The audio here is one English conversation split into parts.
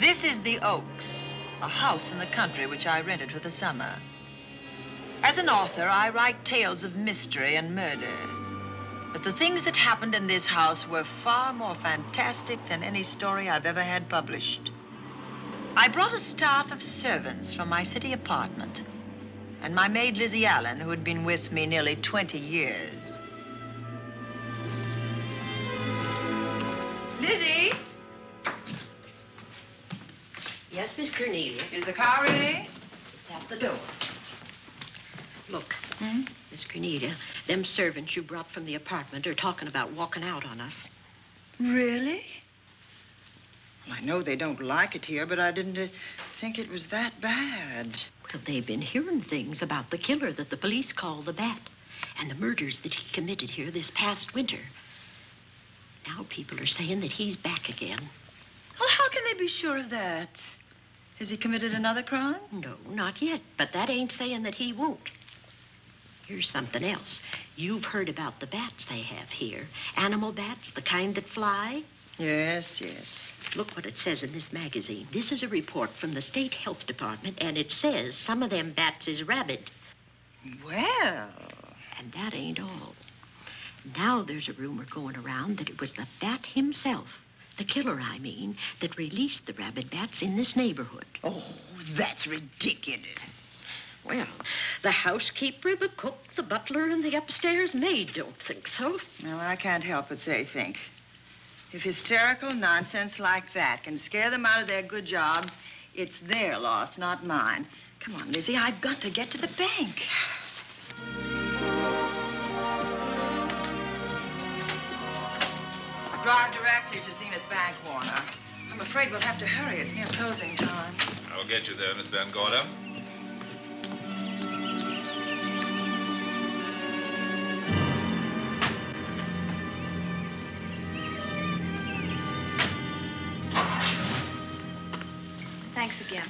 This is the Oaks, a house in the country which I rented for the summer. As an author, I write tales of mystery and murder. But the things that happened in this house were far more fantastic than any story I've ever had published. I brought a staff of servants from my city apartment, and my maid Lizzie Allen, who had been with me nearly 20 years. Lizzie? Yes, Miss Cornelia. Is the car ready? It's at the door. Look, Miss Cornelia, them servants you brought from the apartment are talking about walking out on us. Really? Well, I know they don't like it here, but I didn't think it was that bad. Well, they've been hearing things about the killer that the police call the Bat and the murders that he committed here this past winter. Now people are saying that he's back again. Well, how can they be sure of that? Has he committed another crime? No, not yet, but that ain't saying that he won't. Here's something else. You've heard about the bats they have here. Animal bats, the kind that fly. Yes, yes. Look what it says in this magazine. This is a report from the State Health Department, and it says some of them bats is rabid. Well. And that ain't all. Now there's a rumor going around that it was the bat himself, the killer, I mean, that released the rabid bats in this neighborhood. Oh, that's ridiculous. Well, the housekeeper, the cook, the butler, and the upstairs maid don't think so. Well, I can't help what they think. If hysterical nonsense like that can scare them out of their good jobs, it's their loss, not mine. Come on, Lizzie, I've got to get to the bank. Drive directly to Zenith Bank, Warner. I'm afraid we'll have to hurry. It's near closing time. I'll get you there, Miss Van Gorder. Thanks again.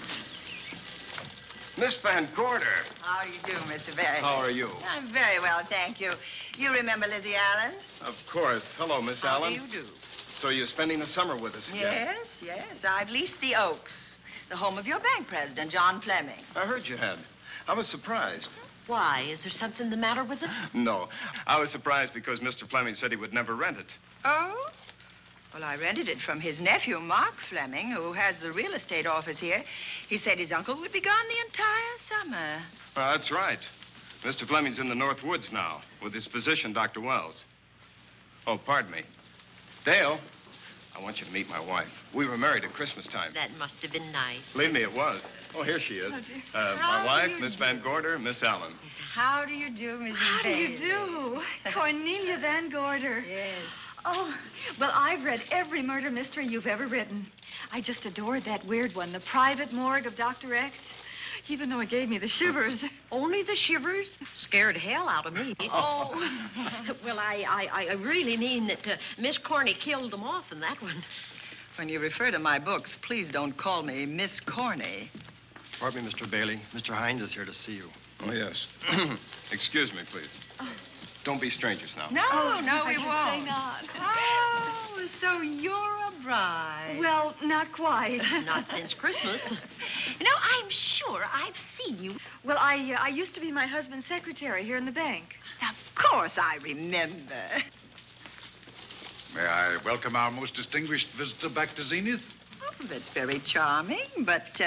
Miss Van Gorder. How do you do, Mr. Barry? How are you? I'm very well, thank you. You remember Lizzie Allen? Of course. Hello, Miss How Allen. do you do? So you're spending the summer with us again? Yes, yes. I've leased the Oaks, the home of your bank president, John Fleming. I heard you had. I was surprised. Why? Is there something the matter with it? No. I was surprised because Mr. Fleming said he would never rent it. Oh? Well, I rented it from his nephew, Mark Fleming, who has the real estate office here. He said his uncle would be gone the entire summer. Well, that's right. Mr. Fleming's in the North Woods now with his physician, Dr. Wells. Oh, pardon me. Dale, I want you to meet my wife. We were married at Christmas time. That must have been nice. Believe me, it was. Oh, here she is. My wife, Miss Van Gorder, Miss Allen. How do you do, Mrs. How do you Bailey? do? Cornelia Van Gorder. Yes. Oh, well, I've read every murder mystery you've ever written. I just adored that weird one, The Private Morgue of Dr. X, even though it gave me the shivers. Only the shivers? Scared hell out of me. Oh. Well, I really mean that Miss Corney killed them off in that one. When you refer to my books, please don't call me Miss Corney. Pardon me, Mr. Bailey. Mr. Hines is here to see you. Oh, yes. Excuse me, please. Don't be strangers now. No, Oh, no, I we should say won't. not. Oh, so you're a bride. Well, not quite. Not since Christmas. No, I'm sure I've seen you. Well, I used to be my husband's secretary here in the bank. Of course I remember. May I welcome our most distinguished visitor back to Zenith? Oh, that's very charming, but,